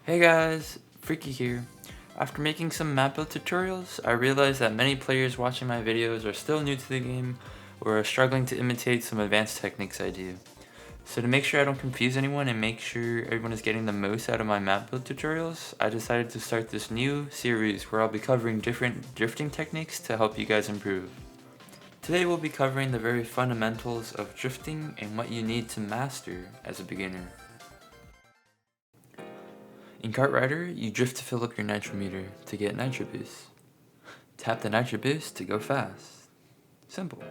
Hey guys, Freaky here. After making some map build tutorials, I realized that many players watching my videos are still new to the game or are struggling to imitate some advanced techniques I do. So to make sure I don't confuse anyone and make sure everyone is getting the most out of my map build tutorials, I decided to start this new series where I'll be covering different drifting techniques to help you guys improve. Today we'll be covering the very fundamentals of drifting and what you need to master as a beginner. In KartRider, you drift to fill up your nitro meter to get nitro boost. Tap the nitro boost to go fast. Simple.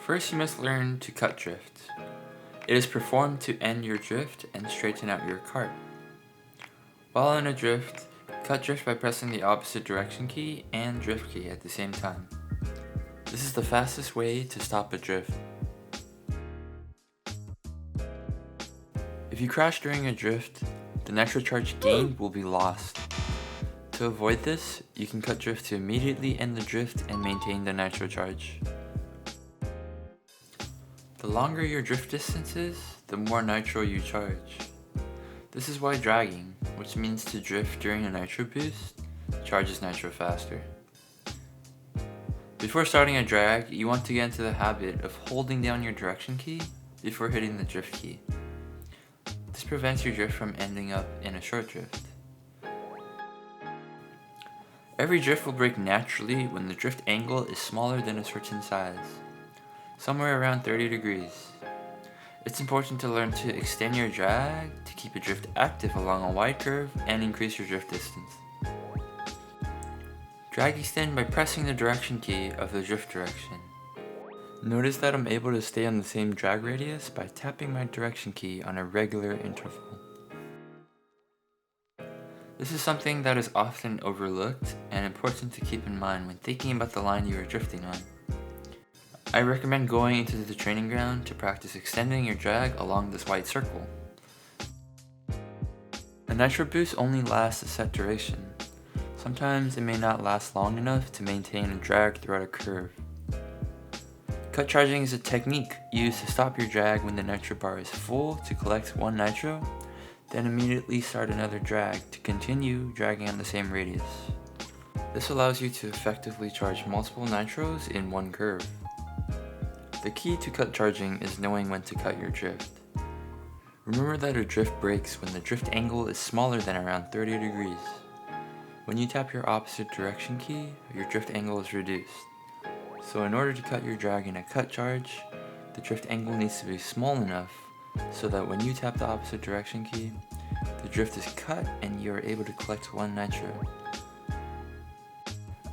First, you must learn to cut drift. It is performed to end your drift and straighten out your kart. While in a drift, cut drift by pressing the opposite direction key and drift key at the same time. This is the fastest way to stop a drift. If you crash during a drift, the nitro charge gained will be lost. To avoid this, you can cut drift to immediately end the drift and maintain the nitro charge. The longer your drift distance is, the more nitro you charge. This is why dragging, which means to drift during a nitro boost, charges nitro faster. Before starting a drag, you want to get into the habit of holding down your direction key before hitting the drift key. This prevents your drift from ending up in a short drift. Every drift will break naturally when the drift angle is smaller than a certain size, somewhere around 30 degrees. It's important to learn to extend your drag to keep a drift active along a wide curve and increase your drift distance. Drag extend by pressing the direction key of the drift direction. Notice that I'm able to stay on the same drag radius by tapping my direction key on a regular interval. This is something that is often overlooked and important to keep in mind when thinking about the line you are drifting on. I recommend going into the training ground to practice extending your drag along this white circle. A nitro boost only lasts a set duration. Sometimes it may not last long enough to maintain a drag throughout a curve. Cut charging is a technique used to stop your drag when the nitro bar is full to collect one nitro, then immediately start another drag to continue dragging on the same radius. This allows you to effectively charge multiple nitros in one curve. The key to cut charging is knowing when to cut your drift. Remember that a drift breaks when the drift angle is smaller than around 30 degrees. When you tap your opposite direction key, your drift angle is reduced. So in order to cut your drag in a cut charge, the drift angle needs to be small enough so that when you tap the opposite direction key, the drift is cut and you are able to collect one nitro.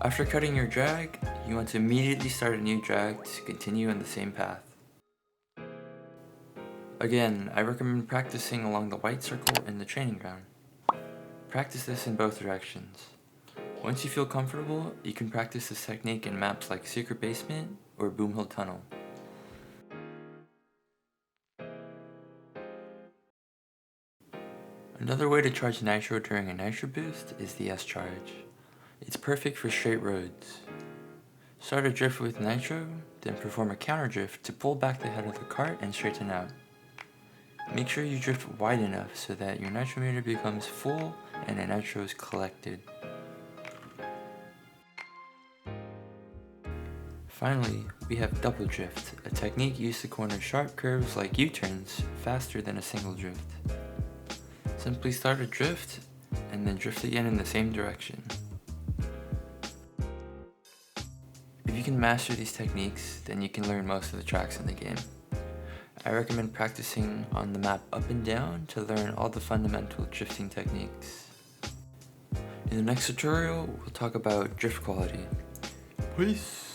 After cutting your drag, you want to immediately start a new drag to continue on the same path. Again, I recommend practicing along the white circle in the training ground. Practice this in both directions. Once you feel comfortable, you can practice this technique in maps like Secret Basement or Boom Hill Tunnel. Another way to charge nitro during a nitro boost is the S charge. It's perfect for straight roads. Start a drift with nitro, then perform a counter drift to pull back the head of the kart and straighten out. Make sure you drift wide enough so that your nitro meter becomes full and a nitro is collected. Finally, we have double drift, a technique used to corner sharp curves like U-turns faster than a single drift. Simply start a drift, and then drift again in the same direction. If you can master these techniques, then you can learn most of the tracks in the game. I recommend practicing on the map up and down to learn all the fundamental drifting techniques. In the next tutorial, we'll talk about drift quality. Peace!